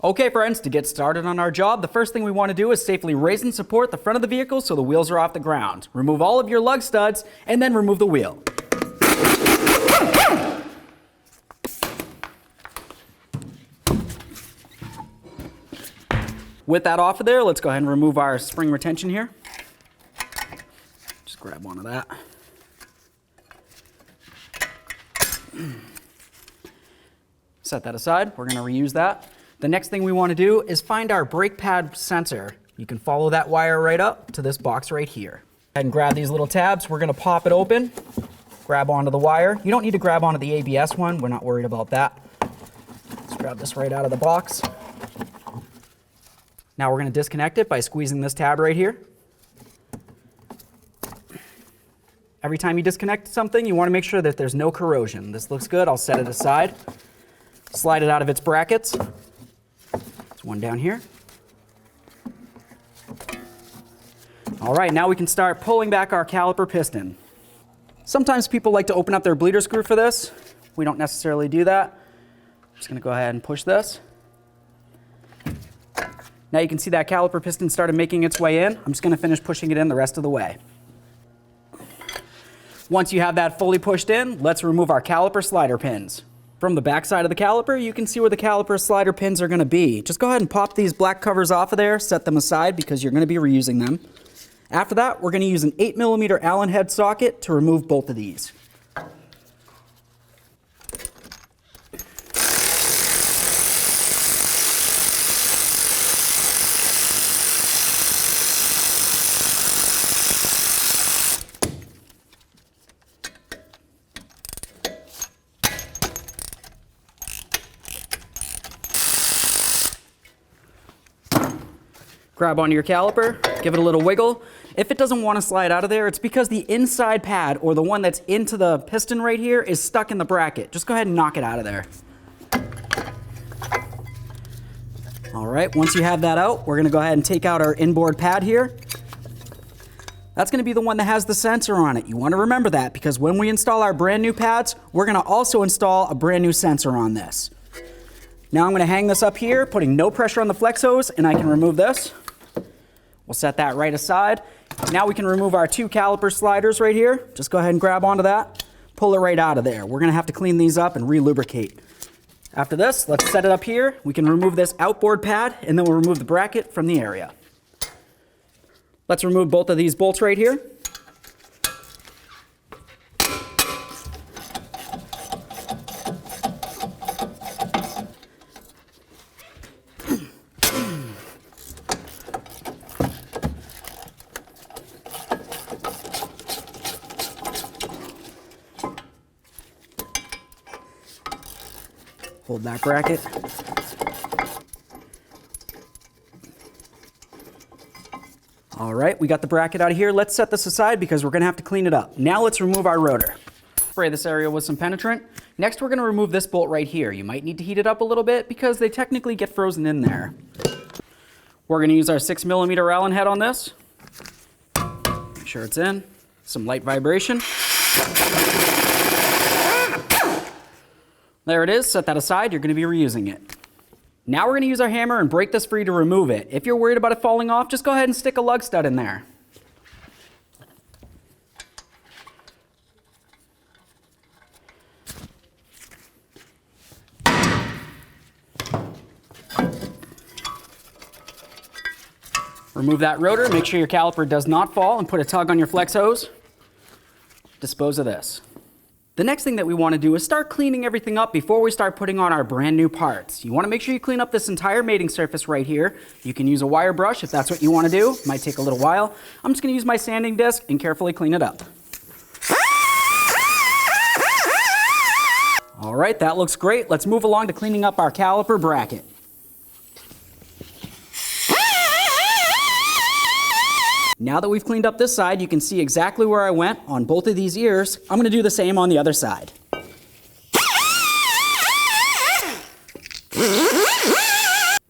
Okay friends, to get started on our job, the first thing we want to do is safely raise and support the front of the vehicle so the wheels are off the ground. Remove all of your lug studs and then remove the wheel. With that off of there, let's go ahead and remove our spring retention here. Just grab one of that. Set that aside. We're going to reuse that. The next thing we want to do is find our brake pad sensor. You can follow that wire right up to this box right here. And grab these little tabs. We're going to pop it open, grab onto the wire. You don't need to grab onto the ABS one. We're not worried about that. Let's grab this right out of the box. Now we're going to disconnect it by squeezing this tab right here. Every time you disconnect something, you want to make sure that there's no corrosion. This looks good. I'll set it aside. Slide it out of its brackets. There's one down here. All right, now we can start pulling back our caliper piston. Sometimes people like to open up their bleeder screw for this. We don't necessarily do that. I'm just going to go ahead and push this. Now you can see that caliper piston started making its way in. I'm just going to finish pushing it in the rest of the way. Once you have that fully pushed in, let's remove our caliper slider pins. From the back side of the caliper, you can see where the caliper slider pins are going to be. Just go ahead and pop these black covers off of there, set them aside because you're going to be reusing them. After that, we're going to use an 8mm Allen head socket to remove both of these. Grab onto your caliper, give it a little wiggle. If it doesn't want to slide out of there, it's because the inside pad, or the one that's into the piston right here, is stuck in the bracket. Just go ahead and knock it out of there. All right, once you have that out, we're going to go ahead and take out our inboard pad here. That's going to be the one that has the sensor on it. You want to remember that because when we install our brand new pads, we're going to also install a brand new sensor on this. Now I'm going to hang this up here, putting no pressure on the flex hose, and I can remove this. We'll set that right aside. Now we can remove our two caliper sliders right here. Just go ahead and grab onto that, pull it right out of there. We're going to have to clean these up and re-lubricate. After this, let's set it up here. We can remove this outboard pad, and then we'll remove the bracket from the area. Let's remove both of these bolts right here. Hold that bracket. All right, we got the bracket out of here. Let's set this aside because we're going to have to clean it up. Now let's remove our rotor. Spray this area with some penetrant. Next, we're going to remove this bolt right here. You might need to heat it up a little bit because they technically get frozen in there. We're going to use our 6mm Allen head on this. Make sure it's in. Some light vibration. There it is, set that aside, you're going to be reusing it. Now we're going to use our hammer and break this free to remove it. If you're worried about it falling off, just go ahead and stick a lug stud in there. Remove that rotor, make sure your caliper does not fall, and put a tug on your flex hose. Dispose of this. The next thing that we want to do is start cleaning everything up before we start putting on our brand new parts. You want to make sure you clean up this entire mating surface right here. You can use a wire brush if that's what you want to do. It might take a little while. I'm just going to use my sanding disc and carefully clean it up. All right, that looks great. Let's move along to cleaning up our caliper bracket. Now that we've cleaned up this side, you can see exactly where I went on both of these ears. I'm going to do the same on the other side.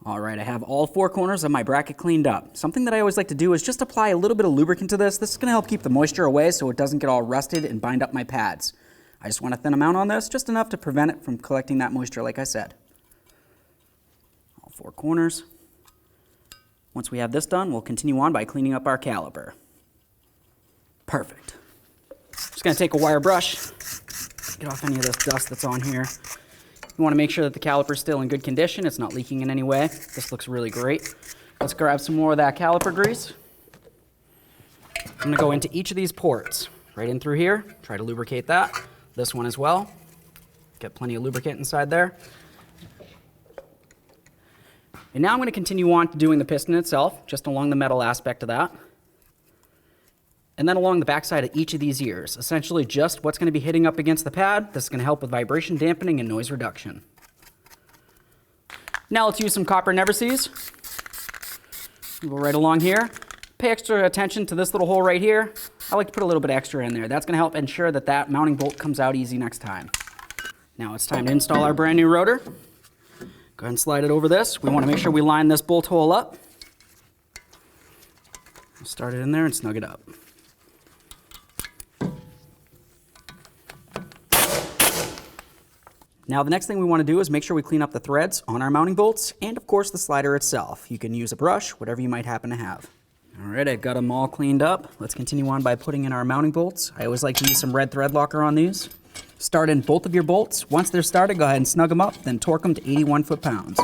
All right, I have all four corners of my bracket cleaned up. Something that I always like to do is just apply a little bit of lubricant to this. This is going to help keep the moisture away so it doesn't get all rusted and bind up my pads. I just want a thin amount on this, just enough to prevent it from collecting that moisture like I said. I'll 4 corners. Once we have this done, we'll continue on by cleaning up our caliper. Perfect. Just going to take a wire brush, get off any of this dust that's on here. You want to make sure that the caliper is still in good condition. It's not leaking in any way. This looks really great. Let's grab some more of that caliper grease. I'm going to go into each of these ports. Right in through here. Try to lubricate that. This one as well. Get plenty of lubricant inside there. And now I'm going to continue on to doing the piston itself, just along the metal aspect of that. And then along the backside of each of these ears, essentially just what's going to be hitting up against the pad. This is going to help with vibration dampening and noise reduction. Now let's use some copper never sees. Go right along here. Pay extra attention to this little hole right here. I like to put a little bit extra in there. That's going to help ensure that that mounting bolt comes out easy next time. Now it's time to install our brand new rotor. Go ahead and slide it over this. We want to make sure we line this bolt hole up. Start it in there and snug it up. Now the next thing we want to do is make sure we clean up the threads on our mounting bolts and of course the slider itself. You can use a brush, whatever you might happen to have. Alright, I've got them all cleaned up. Let's continue on by putting in our mounting bolts. I always like to use some red thread locker on these. Start in both of your bolts. Once they're started, go ahead and snug them up, then torque them to 81 foot-pounds.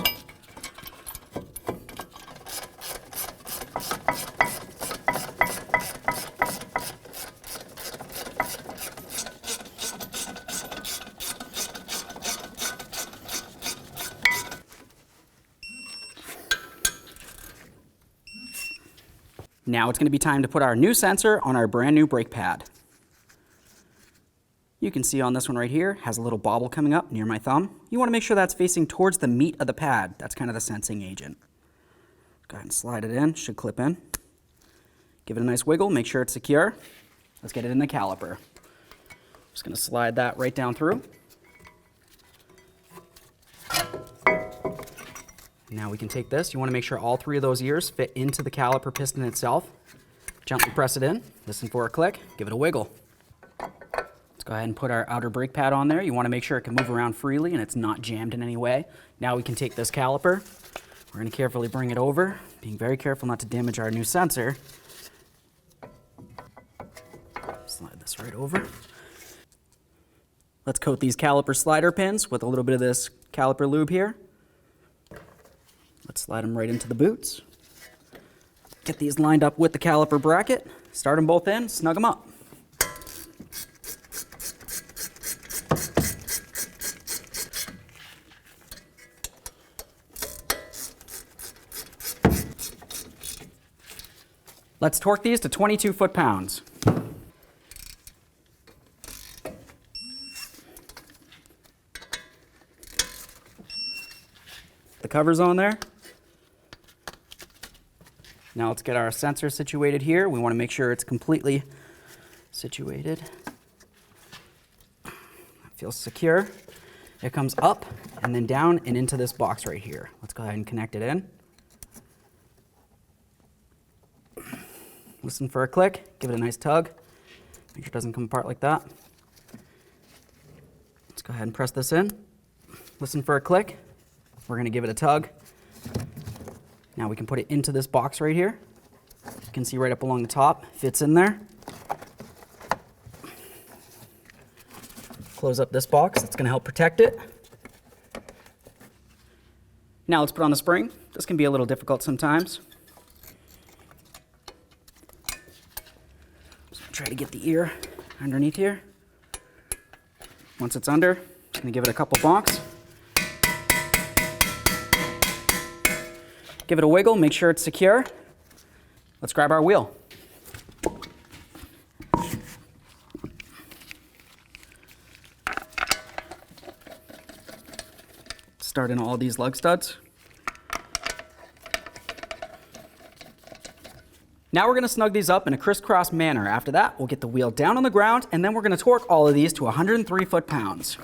Now it's going to be time to put our new sensor on our brand new brake pad. You can see on this one right here, has a little bobble coming up near my thumb. You want to make sure that's facing towards the meat of the pad. That's kind of the sensing agent. Go ahead and slide it in, should clip in. Give it a nice wiggle, make sure it's secure. Let's get it in the caliper. Just going to slide that right down through. Now we can take this. You want to make sure all 3 of those ears fit into the caliper piston itself. Gently press it in, listen for a click, give it a wiggle. Let's go ahead and put our outer brake pad on there. You want to make sure it can move around freely and it's not jammed in any way. Now we can take this caliper. We're going to carefully bring it over, being very careful not to damage our new sensor. Slide this right over. Let's coat these caliper slider pins with a little bit of this caliper lube here. Let's slide them right into the boots. Get these lined up with the caliper bracket. Start them both in, snug them up. Let's torque these to 22 foot-pounds. The cover's on there. Now let's get our sensor situated here. We want to make sure it's completely situated. It feels secure. It comes up and then down and into this box right here. Let's go ahead and connect it in. Listen for a click, give it a nice tug. Make sure it doesn't come apart like that. Let's go ahead and press this in. Listen for a click. We're going to give it a tug. Now we can put it into this box right here. You can see right up along the top, fits in there. Close up this box, that's going to help protect it. Now let's put on the spring. This can be a little difficult sometimes. So try to get the ear underneath here. Once it's under, just going to give it a couple bonks. Give it a wiggle, make sure it's secure. Let's grab our wheel. Start in all these lug studs. Now we're going to snug these up in a crisscross manner. After that, we'll get the wheel down on the ground, and then we're going to torque all of these to 103 foot-pounds.